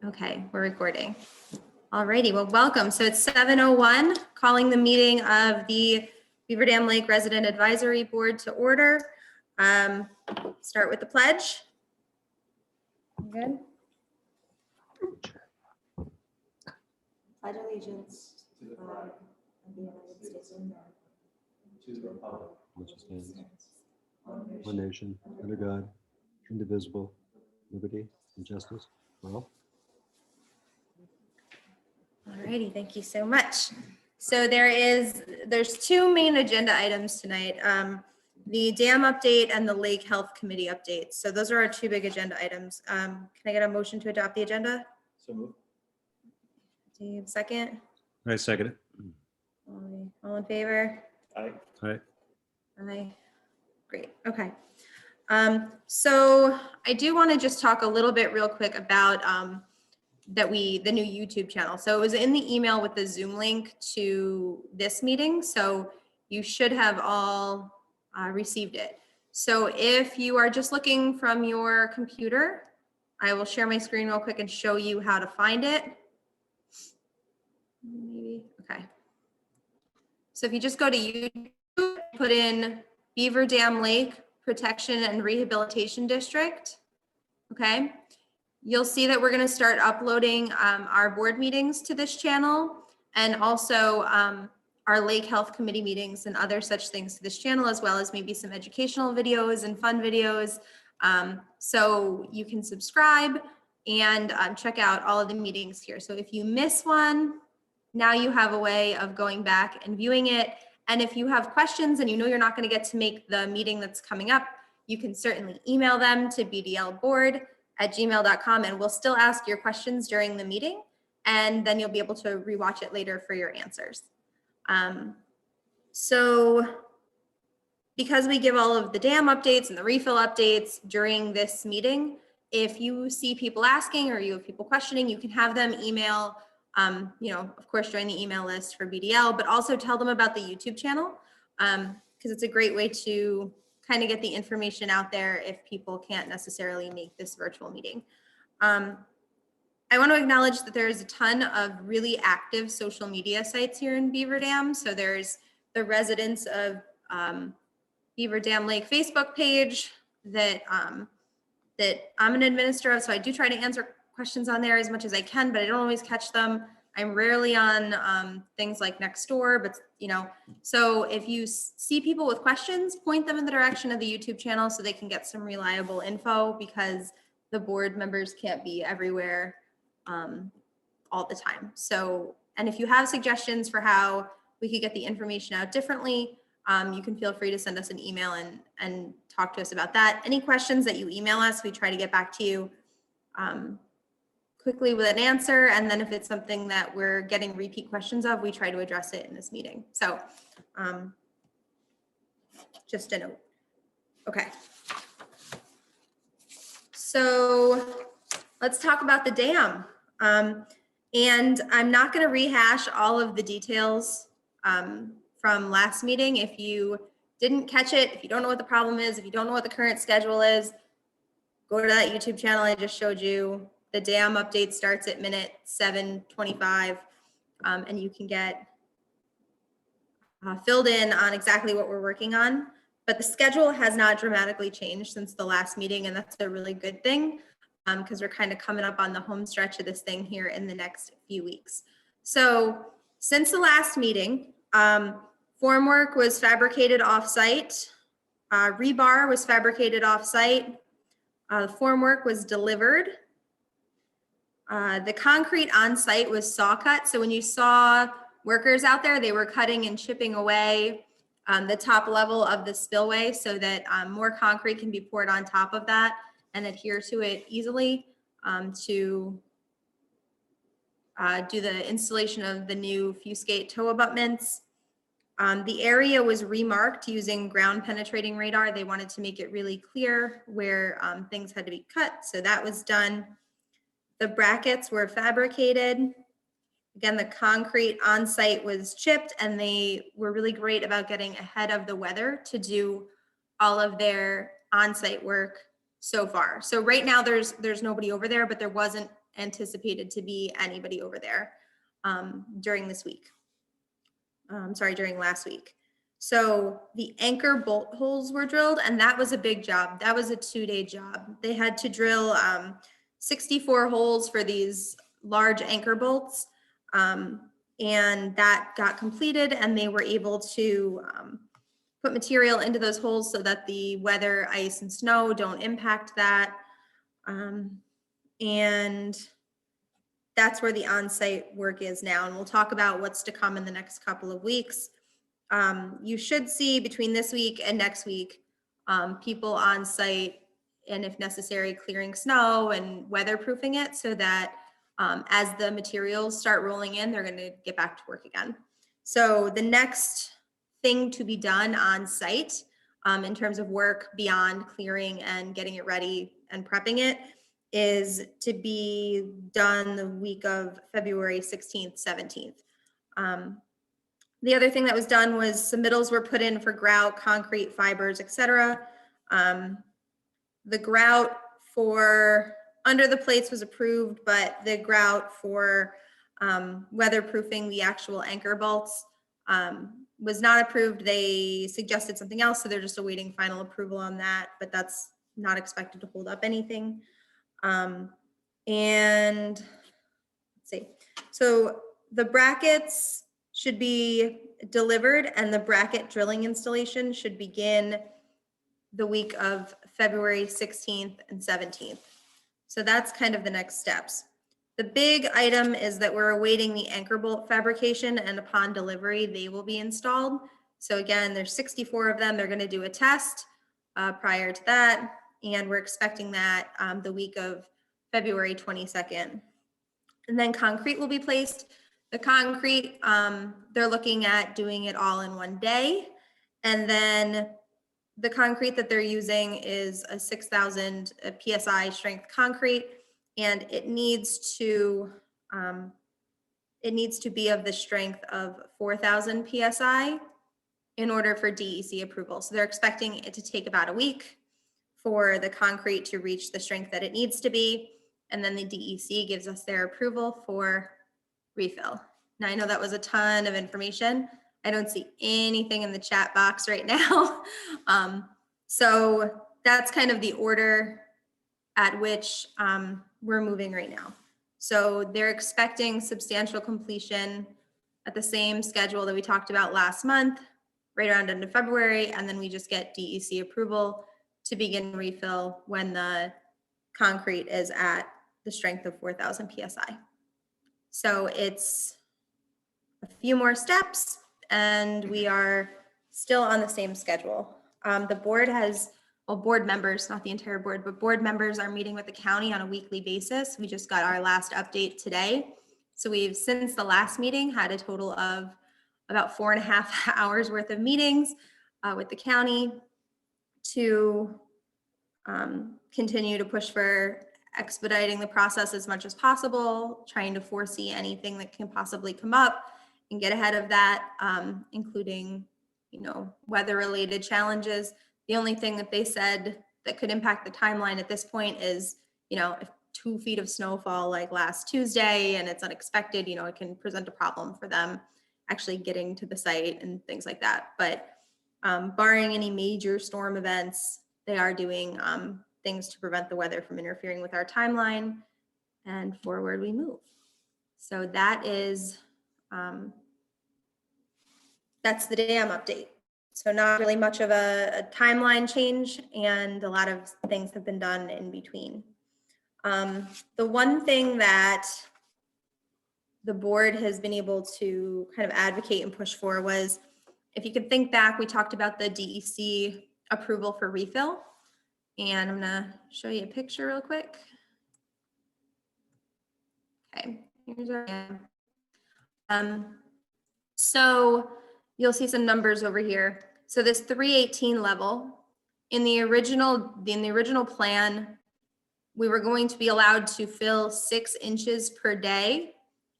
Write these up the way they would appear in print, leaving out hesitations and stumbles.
Okay, we're recording. Alrighty, well, welcome. So it's 7:01, calling the meeting of the Beaver Dam Lake Resident Advisory Board to order. Start with the pledge. Good. Pledge allegiance to the flag of the United States of America, to the republic which stands one nation, under God, indivisible, liberty and justice for all. Alrighty, thank you so much. So there's two main agenda items tonight. The dam update and the Lake Health Committee updates. So those are our two big agenda items. Can I get a motion to adopt the agenda? So moved. Dave, second. I second it. All in favor? Aye. All right. Aye. Great, okay. So I do want to just talk a little bit real quick about the new YouTube channel. So it was in the email with the Zoom link to this meeting. So you should have all received it. So if you are just looking from your computer, I will share my screen real quick and show you how to find it. Maybe, okay. So if you just go to YouTube, put in Beaver Dam Lake Protection and Rehabilitation District, okay? You'll see that we're gonna start uploading our board meetings to this channel and also our Lake Health Committee meetings and other such things to this channel, as well as maybe some educational videos and fun videos. So you can subscribe and check out all of the meetings here. So if you miss one, now you have a way of going back and viewing it. And if you have questions and you know you're not going to get to make the meeting that's coming up, you can certainly email them to bdlboard@gmail.com and we'll still ask your questions during the meeting. And then you'll be able to rewatch it later for your answers. So because we give all of the dam updates and the refill updates during this meeting, if you see people asking or you have people questioning, you can have them email, of course, join the email list for BDL, but also tell them about the YouTube channel because it's a great way to kind of get the information out there if people can't necessarily make this virtual meeting. I want to acknowledge that there is a ton of really active social media sites here in Beaver Dam. So there's the residents of Beaver Dam Lake Facebook page that I'm an administrator of. So I do try to answer questions on there as much as I can, but I don't always catch them. I'm rarely on things like Nextdoor, but so if you see people with questions, point them in the direction of the YouTube channel so they can get some reliable info because the board members can't be everywhere all the time. So, and if you have suggestions for how we could get the information out differently, you can feel free to send us an email and talk to us about that. Any questions that you email us, we try to get back to you quickly with an answer. And then if it's something that we're getting repeat questions of, we try to address it in this meeting. So just a note. Okay. So let's talk about the dam. And I'm not going to rehash all of the details from last meeting. If you didn't catch it, if you don't know what the problem is, if you don't know what the current schedule is, go to that YouTube channel I just showed you. The dam update starts at minute 7:25, and you can get filled in on exactly what we're working on. But the schedule has not dramatically changed since the last meeting, and that's a really good thing because we're kind of coming up on the home stretch of this thing here in the next few weeks. So since the last meeting, formwork was fabricated off-site, rebar was fabricated off-site, the formwork was delivered. The concrete on site was saw cut. So when you saw workers out there, they were cutting and chipping away the top level of the spillway so that more concrete can be poured on top of that and adhere to it easily to do the installation of the new fusegate tow abutments. The area was remarked using ground penetrating radar. They wanted to make it really clear where things had to be cut. So that was done. The brackets were fabricated. Again, the concrete on site was chipped and they were really great about getting ahead of the weather to do all of their on site work so far. So right now there's nobody over there, but there wasn't anticipated to be anybody over there during this week. During last week. So the anchor bolt holes were drilled, and that was a big job. That was a 2-day job. They had to drill 64 holes for these large anchor bolts, and that got completed, and they were able to put material into those holes so that the weather, ice, and snow don't impact that. And that's where the on-site work is now. And we'll talk about what's to come in the next couple of weeks. You should see between this week and next week, people on site, and if necessary, clearing snow and weatherproofing it so that as the materials start rolling in, they're going to get back to work again. So the next thing to be done on site in terms of work beyond clearing and getting it ready and prepping it is to be done the week of February 16th, 17th. The other thing that was done was submittals were put in for grout, concrete, fibers, etc. The grout for under the plates was approved, but the grout for weatherproofing the actual anchor bolts was not approved. They suggested something else, so they're just awaiting final approval on that, but that's not expected to hold up anything. And let's see. So the brackets should be delivered, and the bracket drilling installation should begin the week of February 16th and 17th. So that's kind of the next steps. The big item is that we're awaiting the anchor bolt fabrication, and upon delivery, they will be installed. So again, there's 64 of them. They're going to do a test prior to that, and we're expecting that the week of February 22nd. And then concrete will be placed. The concrete, they're looking at doing it all in one day. And then the concrete that they're using is a 6,000 PSI strength concrete, and it needs to be of the strength of 4,000 PSI in order for DEC approval. So they're expecting it to take about a week for the concrete to reach the strength that it needs to be. And then the DEC gives us their approval for refill. Now, I know that was a ton of information. I don't see anything in the chat box right now. So that's kind of the order at which we're moving right now. So they're expecting substantial completion at the same schedule that we talked about last month, right around end of February, and then we just get DEC approval to begin refill when the concrete is at the strength of 4,000 PSI. So it's a few more steps, and we are still on the same schedule. The board has, well, board members, not the entire board, but board members are meeting with the county on a weekly basis. We just got our last update today. So we've, since the last meeting, had a total of about 4.5 hours worth of meetings with the county to continue to push for expediting the process as much as possible, trying to foresee anything that can possibly come up and get ahead of that, including, weather-related challenges. The only thing that they said that could impact the timeline at this point is, if 2 feet of snowfall like last Tuesday and it's unexpected, it can present a problem for them actually getting to the site and things like that. But barring any major storm events, they are doing things to prevent the weather from interfering with our timeline, and forward we move. So that is, that's the dam update. So not really much of a timeline change, and a lot of things have been done in between. The one thing that the board has been able to kind of advocate and push for was, if you could think back, we talked about the DEC approval for refill. And I'm gonna show you a picture real quick. Okay, here's our dam. So you'll see some numbers over here. So this 318 level, in the original plan, we were going to be allowed to fill 6 inches per day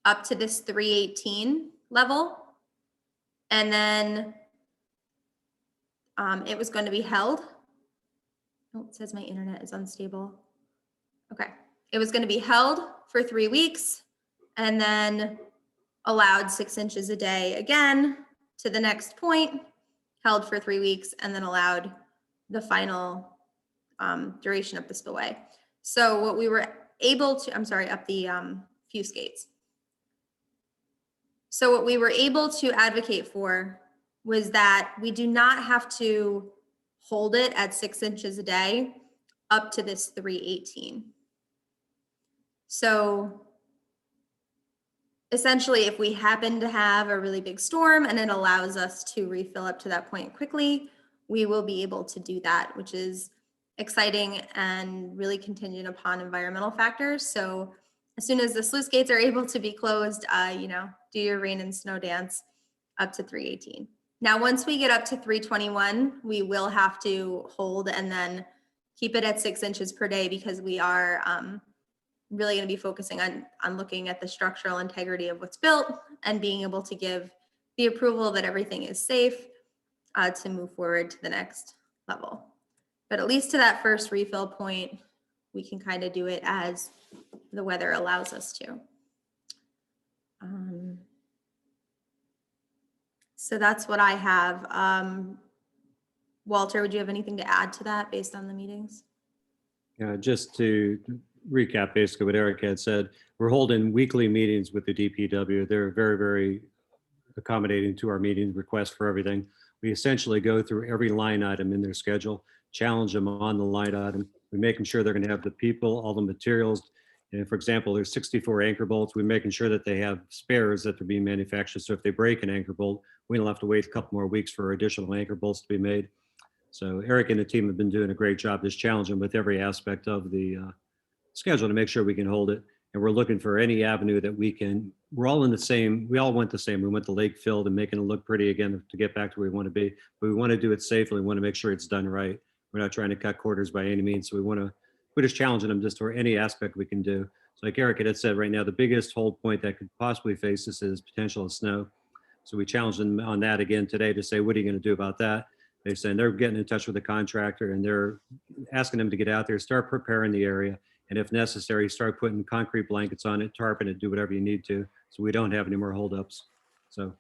up to this 318 level. And then it was going to be held. Oh, it says my internet is unstable. Okay. It was going to be held for 3 weeks and then allowed 6 inches a day again to the next point, held for 3 weeks, and then allowed the final duration up the spillway. So what we were able to, I'm sorry, up the fuse gates. So what we were able to advocate for was that we do not have to hold it at 6 inches a day up to this 318. So essentially, if we happen to have a really big storm and it allows us to refill up to that point quickly, we will be able to do that, which is exciting and really contingent upon environmental factors. So as soon as the sluice gates are able to be closed, do your rain and snow dance up to 318. Now, once we get up to 321, we will have to hold and then keep it at 6 inches per day, because we are really going to be focusing on looking at the structural integrity of what's built and being able to give the approval that everything is safe to move forward to the next level. But at least to that first refill point, we can kind of do it as the weather allows us to. So that's what I have. Walter, would you have anything to add to that based on the meetings? Yeah, just to recap basically what Eric had said, we're holding weekly meetings with the DPW. They're very, very accommodating to our meeting requests for everything. We essentially go through every line item in their schedule, challenge them on the line item. We're making sure they're going to have the people, all the materials. And for example, there's 64 anchor bolts. We're making sure that they have spares that are being manufactured. So if they break an anchor bolt, we don't have to wait a couple more weeks for additional anchor bolts to be made. So Eric and the team have been doing a great job just challenging with every aspect of the schedule to make sure we can hold it. And we're looking for any avenue that we can, we're all in the same, we all want the same. We want the lake filled and making it look pretty again to get back to where we want to be. But we want to do it safely. We want to make sure it's done right. We're not trying to cut corners by any means. So we're just challenging them just for any aspect we can do. So like Eric had said, right now, the biggest hold point that could possibly face us is potential of snow. So we challenged them on that again today to say, what are you going to do about that? They're saying they're getting in touch with the contractor and they're asking them to get out there, start preparing the area. And if necessary, start putting concrete blankets on it, tarping it, do whatever you need to, so we don't have any more holdups. So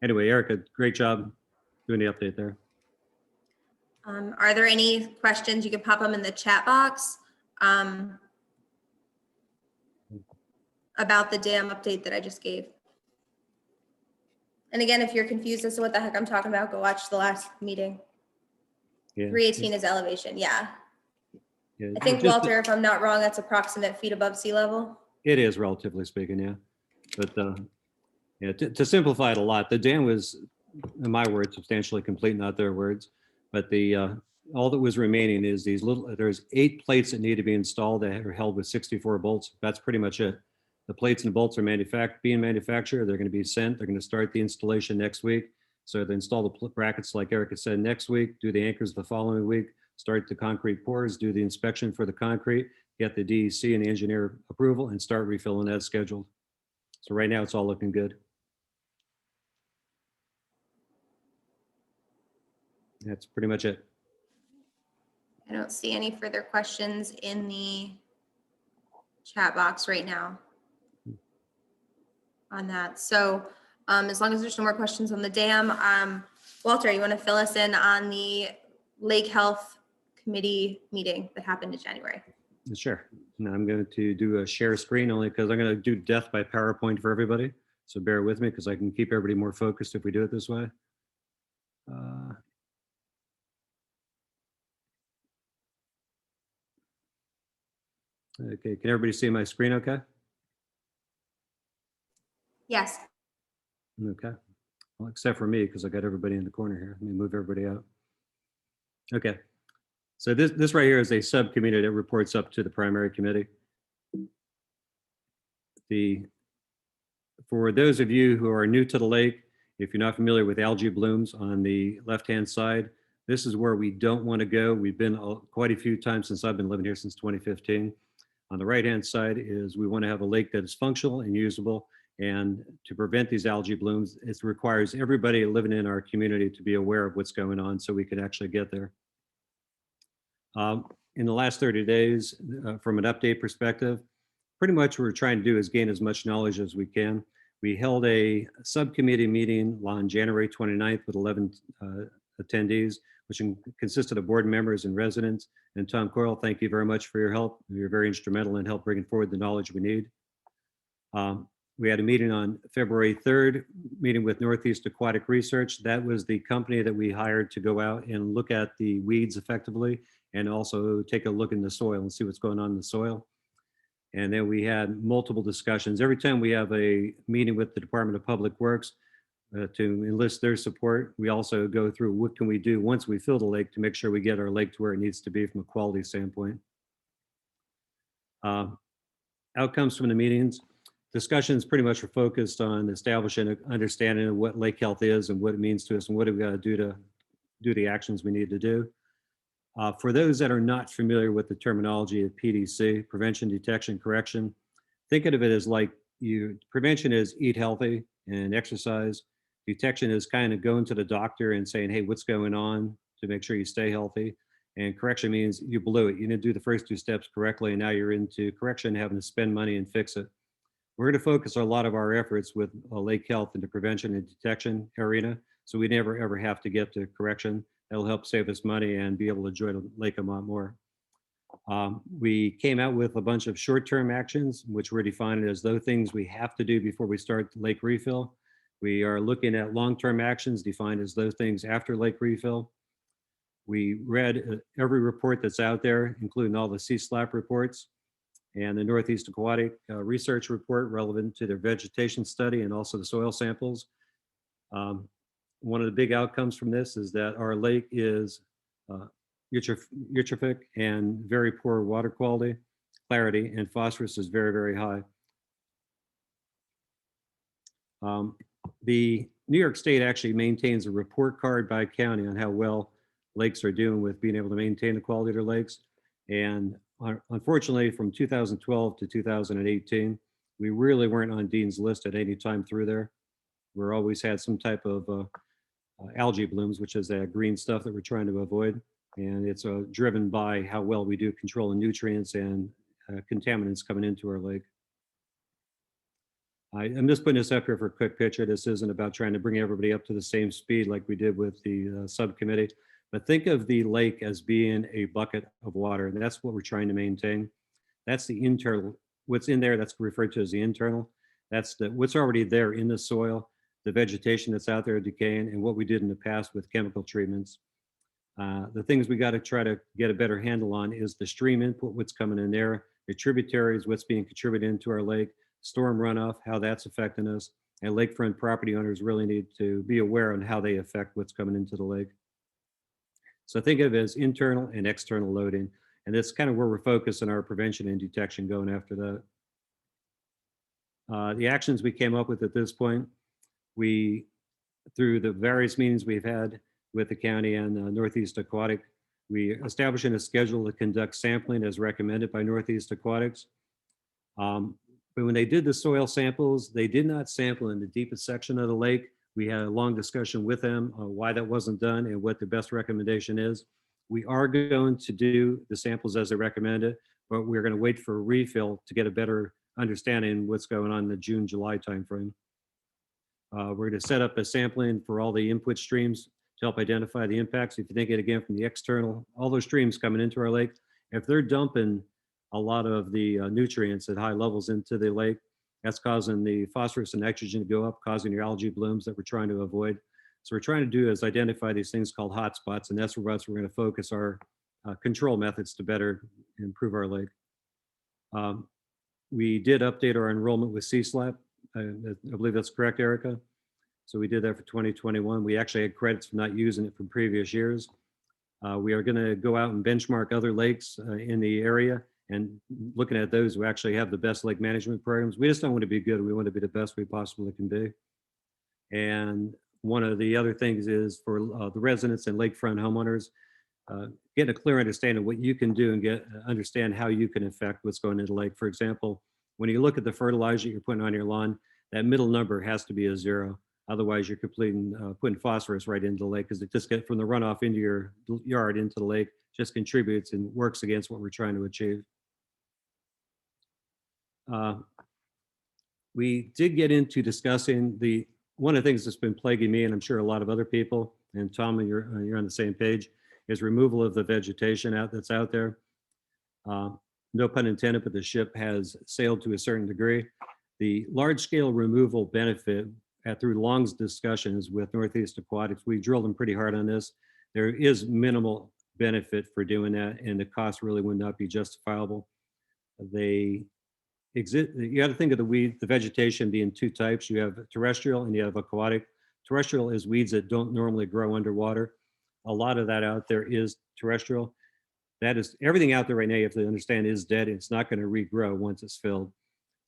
anyway, Erica, great job doing the update there. Are there any questions? You can pop them in the chat box about the dam update that I just gave. And again, if you're confused as to what the heck I'm talking about, go watch the last meeting. Yeah. 318 is elevation, yeah. Yeah, I think, just- Walter, if I'm not wrong, that's approximate feet above sea level. It is, relatively speaking, yeah. But yeah, to simplify it a lot, the dam was, in my words, substantially complete, not their words. But all that was remaining is there's 8 plates that need to be installed that are held with 64 bolts. That's pretty much it. The plates and the bolts are being manufactured. They're going to be sent. They're going to start the installation next week. So they install the brackets, like Erica said, next week, do the anchors the following week, start the concrete pours, do the inspection for the concrete, get the DEC and the engineer approval, and start refilling as scheduled. So right now it's all looking good. That's pretty much it. I don't see any further questions in the chat box right now on that. So as long as there's no more questions on the dam, Walter, you want to fill us in on the Lake Health Committee meeting that happened in January? Sure. Now I'm going to do a share screen only because I'm going to do death by PowerPoint for everybody. So bear with me because I can keep everybody more focused if we do it this way. Okay, can everybody see my screen okay? Yes. Okay. Well, except for me because I got everybody in the corner here. Let me move everybody out. Okay. So this right here is a subcommittee that reports up to the primary committee. For those of you who are new to the lake, if you're not familiar with algae blooms on the left-hand side, this is where we don't want to go. We've been quite a few times since I've been living here since 2015. On the right-hand side is we want to have a lake that is functional and usable. And to prevent these algae blooms, it requires everybody living in our community to be aware of what's going on so we can actually get there. In the last 30 days, from an update perspective, pretty much what we're trying to do is gain as much knowledge as we can. We held a subcommittee meeting on January 29th with 11 attendees, which consisted of board members and residents. And Tom Coyle, thank you very much for your help. You're very instrumental in help bringing forward the knowledge we need. We had a meeting on February 3rd, meeting with Northeast Aquatic Research. That was the company that we hired to go out and look at the weeds effectively and also take a look in the soil and see what's going on in the soil. And then we had multiple discussions. Every time we have a meeting with the Department of Public Works to enlist their support, we also go through what can we do once we fill the lake to make sure we get our lake to where it needs to be from a quality standpoint. Outcomes from the meetings. Discussions pretty much are focused on establishing an understanding of what lake health is and what it means to us and what do we got to do the actions we need to do. For those that are not familiar with the terminology of PDC, prevention, detection, correction, think of it as like prevention is eat healthy and exercise. Detection is kind of going to the doctor and saying, hey, what's going on to make sure you stay healthy. And correction means you blew it. You didn't do the first 2 steps correctly, and now you're into correction, having to spend money and fix it. We're going to focus a lot of our efforts with lake health in the prevention and detection arena, so we never ever have to get to correction. That'll help save us money and be able to enjoy the lake a lot more. We came out with a bunch of short-term actions, which we're defining as those things we have to do before we start the lake refill. We are looking at long-term actions defined as those things after lake refill. We read every report that's out there, including all the CSLAP reports and the Northeast Aquatic Research report relevant to their vegetation study and also the soil samples. One of the big outcomes from this is that our lake is eutrophic and very poor water quality, clarity, and phosphorus is very, very high. The New York State actually maintains a report card by county on how well lakes are doing with being able to maintain the quality of their lakes. And unfortunately, from 2012 to 2018, we really weren't on Dean's list at any time through there. We're always had some type of algae blooms, which is that green stuff that we're trying to avoid. And it's driven by how well we do control the nutrients and contaminants coming into our lake. I'm just putting this up here for a quick picture. This isn't about trying to bring everybody up to the same speed like we did with the subcommittee, but think of the lake as being a bucket of water, and that's what we're trying to maintain. That's the internal, what's in there that's referred to as the internal. That's what's already there in the soil, the vegetation that's out there decaying, and what we did in the past with chemical treatments. The things we got to try to get a better handle on is the stream input, what's coming in there, the tributaries, what's being contributed into our lake, storm runoff, how that's affecting us, and lakefront property owners really need to be aware on how they affect what's coming into the lake. So think of it as internal and external loading, and that's kind of where we're focused on our prevention and detection going after that. The actions we came up with at this point, through the various meetings we've had with the county and Northeast Aquatic, we establishing a schedule to conduct sampling as recommended by Northeast Aquatics. But when they did the soil samples, they did not sample in the deepest section of the lake. We had a long discussion with them on why that wasn't done and what the best recommendation is. We are going to do the samples as they recommended, but we're going to wait for a refill to get a better understanding of what's going on in the June, July timeframe. We're going to set up a sampling for all the input streams to help identify the impacts. If you think it again from the external, all those streams coming into our lake, if they're dumping a lot of the nutrients at high levels into the lake, that's causing the phosphorus and nitrogen to go up, causing your algae blooms that we're trying to avoid. So we're trying to do is identify these things called hotspots, and that's where we're going to focus our control methods to better improve our lake. We did update our enrollment with CSLAP. I believe that's correct, Erica. So we did that for 2021. We actually had credits for not using it from previous years. We are going to go out and benchmark other lakes in the area and looking at those who actually have the best lake management programs. We just don't want to be good. We want to be the best we possibly can be. And one of the other things is for the residents and lakefront homeowners, get a clear understanding of what you can do and understand how you can affect what's going into the lake. For example, when you look at the fertilizer you're putting on your lawn, that middle number has to be a 0. Otherwise, you're putting phosphorus right into the lake because it just gets from the runoff into your yard into the lake, just contributes and works against what we're trying to achieve. We did get into discussing one of the things that's been plaguing me, and I'm sure a lot of other people, and Tom, you're on the same page, is removal of the vegetation that's out there. No pun intended, but the ship has sailed to a certain degree. The large-scale removal benefit through long discussions with Northeast Aquatics, we drilled them pretty hard on this. There is minimal benefit for doing that, and the cost really would not be justifiable. They exist. You got to think of the vegetation being two types. You have terrestrial and you have aquatic. Terrestrial is weeds that don't normally grow underwater. A lot of that out there is terrestrial. That is everything out there right now, you have to understand, is dead. It's not going to regrow once it's filled.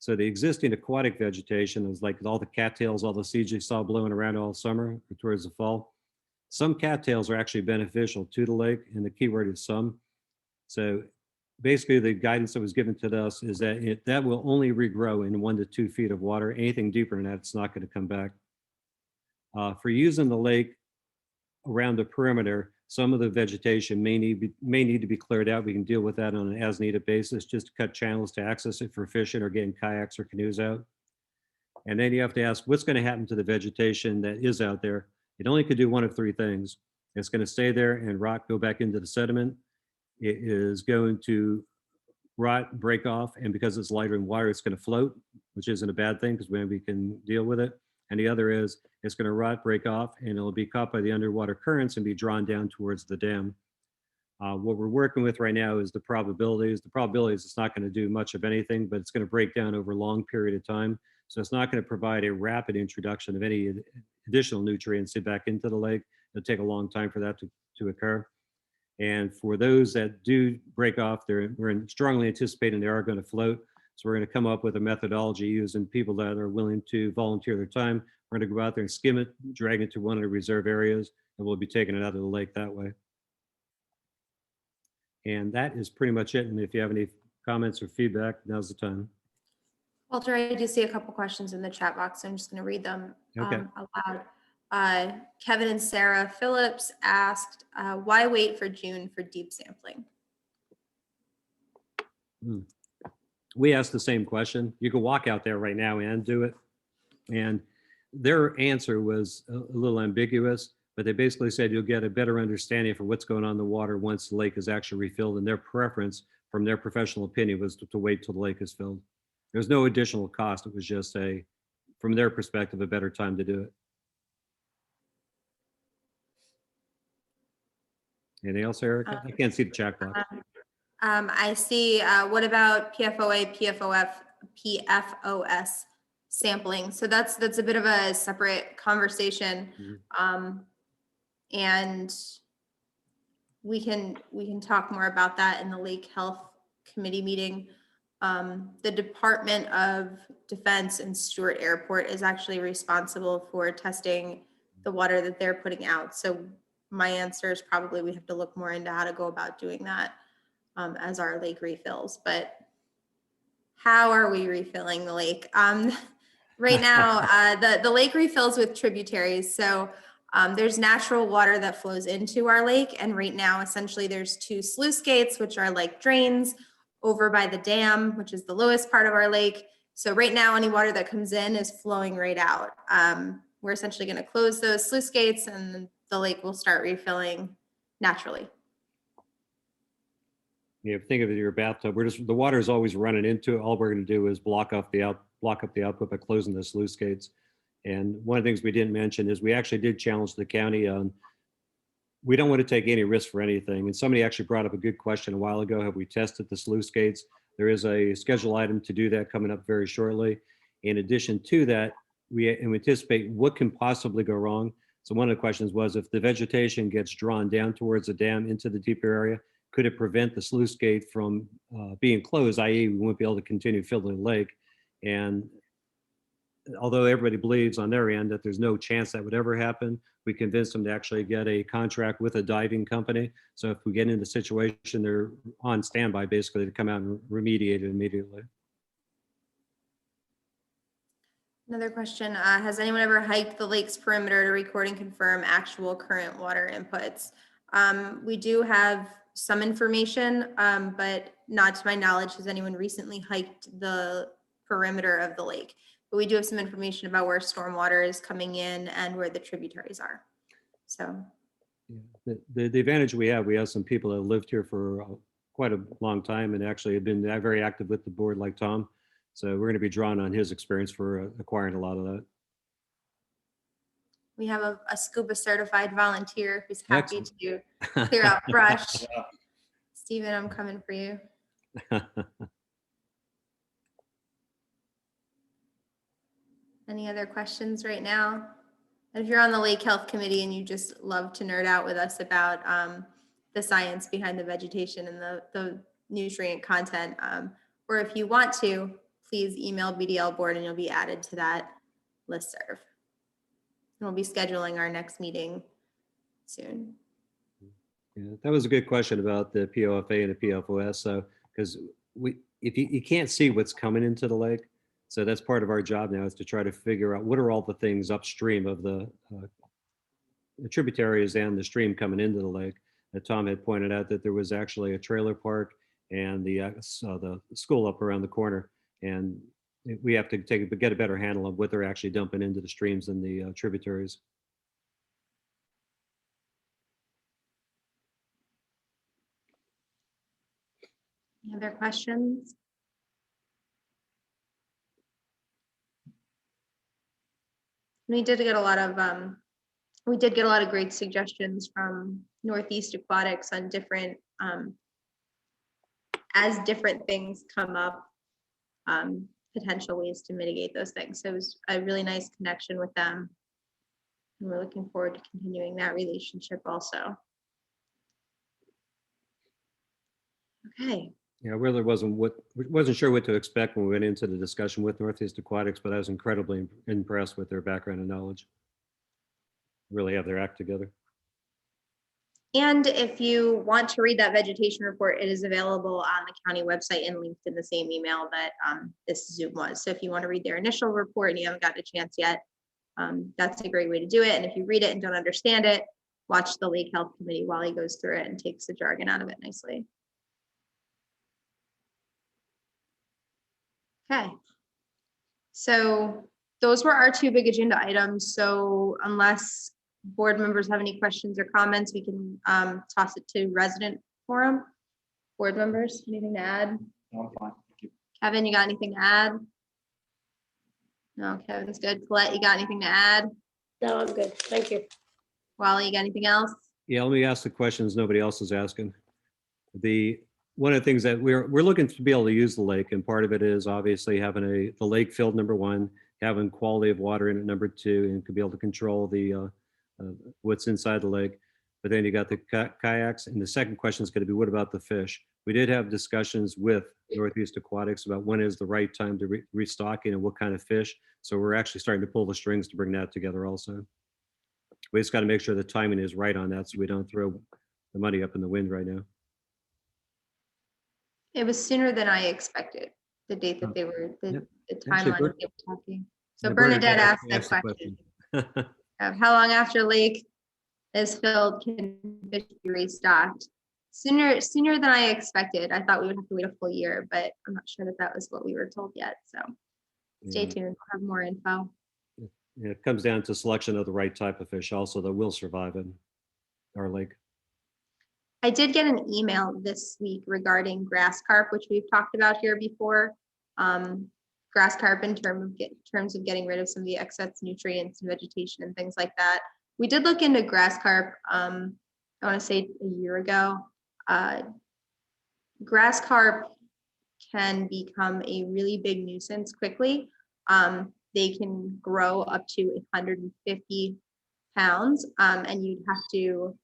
So the existing aquatic vegetation is like all the cattails, all the seeds you saw blowing around all summer or towards the fall. Some cattails are actually beneficial to the lake, and the key word is some. So basically the guidance that was given to us is that that will only regrow in 1 to 2 feet of water. Anything deeper than that, it's not going to come back. For using the lake around the perimeter, some of the vegetation may need to be cleared out. We can deal with that on an as-needed basis, just to cut channels to access it for fishing or getting kayaks or canoes out. And then you have to ask, what's going to happen to the vegetation that is out there? It only could do one of 3 things. It's going to stay there and rot, go back into the sediment. It is going to rot, break off, and because it's lighter in water, it's going to float, which isn't a bad thing because we can deal with it. And the other is it's going to rot, break off, and it'll be caught by the underwater currents and be drawn down towards the dam. What we're working with right now is the probabilities. The probabilities it's not going to do much of anything, but it's going to break down over a long period of time. So it's not going to provide a rapid introduction of any additional nutrients back into the lake. It'll take a long time for that to occur. And for those that do break off, we're strongly anticipating they are going to float. So we're going to come up with a methodology using people that are willing to volunteer their time. We're going to go out there and skim it, drag it to one of the reserve areas, and we'll be taking it out of the lake that way. And that is pretty much it. And if you have any comments or feedback, now's the time. Walter, I do see a couple questions in the chat box. I'm just going to read them Okay. aloud. Kevin and Sarah Phillips asked, why wait for June for deep sampling? We asked the same question. You can walk out there right now and do it. And their answer was a little ambiguous, but they basically said you'll get a better understanding for what's going on in the water once the lake is actually refilled. And their preference, from their professional opinion, was to wait till the lake is filled. There's no additional cost. It was just from their perspective, a better time to do it. Anything else, Eric? I can't see the chat box. I see, what about PFOA, PFOS sampling? So that's a bit of a separate conversation. And we can talk more about that in the Lake Health Committee meeting. The Department of Defense and Stewart Airport is actually responsible for testing the water that they're putting out. So my answer is probably we have to look more into how to go about doing that as our lake refills. But how are we refilling the lake? Right now, the lake refills with tributaries. So there's natural water that flows into our lake. And right now, essentially, there's 2 sluice gates, which are like drains over by the dam, which is the lowest part of our lake. So right now, any water that comes in is flowing right out. We're essentially going to close those sluice gates and the lake will start refilling naturally. Yeah, think of it, your bathtub. The water is always running into it. All we're going to do is block up the output by closing the sluice gates. And one of the things we didn't mention is we actually did challenge the county on, we don't want to take any risk for anything. And somebody actually brought up a good question a while ago. Have we tested the sluice gates? There is a schedule item to do that coming up very shortly. In addition to that, we anticipate what can possibly go wrong. So one of the questions was, if the vegetation gets drawn down towards the dam into the deeper area, could it prevent the sluice gate from being closed, i.e. we won't be able to continue filling the lake? And although everybody believes on their end that there's no chance that would ever happen, we convinced them to actually get a contract with a diving company. So if we get into a situation, they're on standby basically to come out and remediate it immediately. Another question, has anyone ever hiked the lake's perimeter to record and confirm actual current water inputs? We do have some information, but not to my knowledge has anyone recently hiked the perimeter of the lake. But we do have some information about where stormwater is coming in and where the tributaries are. So Yeah. The advantage we have some people that have lived here for quite a long time and actually have been very active with the board like Tom. So we're going to be drawing on his experience for acquiring a lot of that. we have a scuba certified volunteer who's happy Excellent. to clear out brush. Stephen, I'm coming for you. Any other questions right now? And if you're on the Lake Health Committee and you just love to nerd out with us about the science behind the vegetation and the nutrient content, or if you want to, please email BDL board and you'll be added to that listserv. And we'll be scheduling our next meeting soon. Yeah, that was a good question about the POFA and the PFOS. So, because if you can't see what's coming into the lake, so that's part of our job now is to try to figure out what are all the things upstream of the tributaries and the stream coming into the lake. Tom had pointed out that there was actually a trailer park and the school up around the corner, and we have to get a better handle of what they're actually dumping into the streams and the tributaries. Any other questions? We did get a lot of great suggestions from Northeast Aquatics on different, as different things come up, potential ways to mitigate those things. So it was a really nice connection with them. And we're looking forward to continuing that relationship also. Okay. Yeah, I really wasn't sure what to expect when we went into the discussion with Northeast Aquatics, but I was incredibly impressed with their background and knowledge. Really have their act together. And if you want to read that vegetation report, it is available on the county website and linked in the same email that this Zoom was. So if you want to read their initial report and you haven't gotten a chance yet, that's a great way to do it. And if you read it and don't understand it, watch the Lake Health Committee while he goes through it and takes the jargon out of it nicely. Okay. So those were our two big agenda items. So unless board members have any questions or comments, we can toss it to resident forum. Board members, anything to add? No, I'm fine. Thank you. Kevin, you got anything to add? No, Kevin's good. Colette, you got anything to add? No, I'm good. Thank you. Wally, you got anything else? Yeah, let me ask the questions nobody else is asking. One of the things that we're looking to be able to use the lake, and part of it is obviously having the lake filled, number one, having quality of water in it, number two, and to be able to control the what's inside the lake. But then you got the kayaks, and the second question is going to be, what about the fish? We did have discussions with Northeast Aquatics about when is the right time to restocking and what kind of fish. So we're actually starting to pull the strings to bring that together also. We just got to make sure the timing is right on that so we don't throw the money up in the wind right now. It was sooner than I expected, the date that they were, the Actually, timeline they were talking. So Yeah, Bernadette asked actually that the question. How long after lake is filled can fish be restocked? Sooner than I expected. I thought we would have to wait a full year, but I'm not sure that that was what we were told yet. So stay tuned. We'll have more info. Yeah, it comes down to selection of the right type of fish also that will survive in our lake. I did get an email this week regarding grass carp, which we've talked about here before. Grass carp in terms of getting rid of some of the excess nutrients and vegetation and things like that. We did look into grass carp, I want to say a year ago. Grass carp can become a really big nuisance quickly. They can grow up to 150 pounds, and you'd have to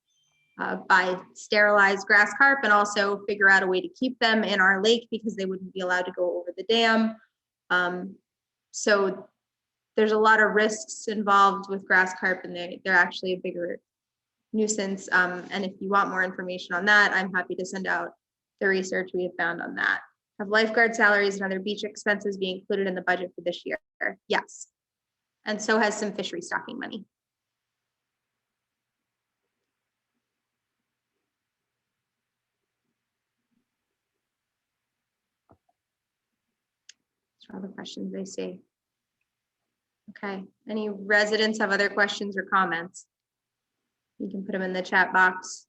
buy sterilized grass carp and also figure out a way to keep them in our lake because they wouldn't be allowed to go over the dam. So there's a lot of risks involved with grass carp, and they're actually a bigger nuisance. And if you want more information on that, I'm happy to send out the research we have found on that. Have lifeguard salaries and other beach expenses be included in the budget for this year? Yes. And so has some fishery stocking money. all the questions they see. Okay, any residents have other questions or comments? You can put them in the chat box.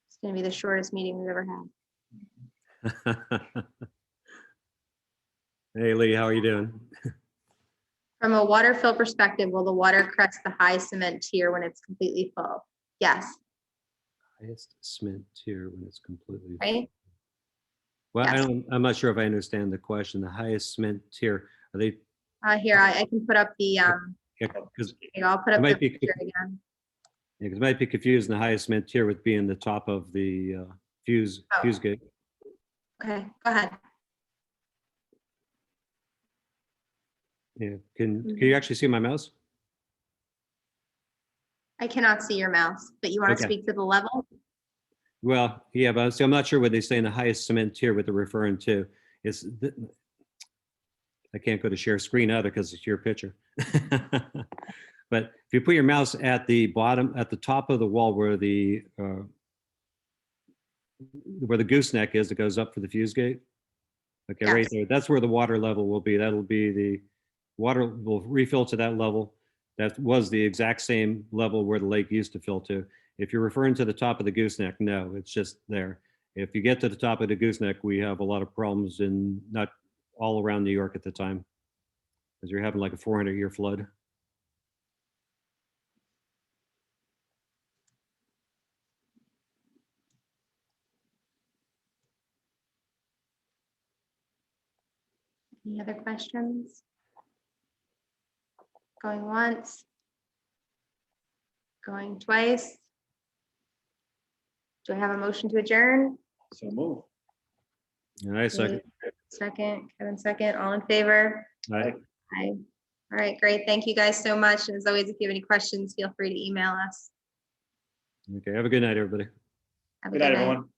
It's gonna be the shortest meeting we've ever had. Hey, Lee, how are you doing? From a water fill perspective, will the water crest the high cement tier when it's completely full? Yes, Highest cement tier when it's completely. right? Well, Yes. I'm not sure if I understand the question. The highest cement tier, are they, Here, I can put up the, yeah, because I'll put up It the might be- picture again. it might be confusing the highest cement tier with being the top of the fuse Oh. gate. Okay, go ahead. Yeah, can you actually see my mouse? I cannot see your mouse, but you want to Okay. speak to the level? Well, yeah, but see, I'm not sure what they say in the highest cement tier, what they're referring to. I can't go to share screen either because it's your picture. But if you put your mouse at the bottom, at the top of the wall where the gooseneck is that goes up for the fuse gate. Okay, right Yes. there. That's where the water level will be. That'll be the water will refill to that level. That was the exact same level where the lake used to fill to. If you're referring to the top of the gooseneck, no, it's just there. If you get to the top of the gooseneck, we have a lot of problems in not all around New York at the time, because you're having like a 400-year flood. Any other questions? Going once? Going twice? Do I have a motion to adjourn? So move. All right, second. Second, Kevin second, all in favor? All right. Aye. All right, great. Thank you guys so much. And as always, if you have any questions, feel free to email us. Okay, have a good night, everybody. Have a Good night, everyone.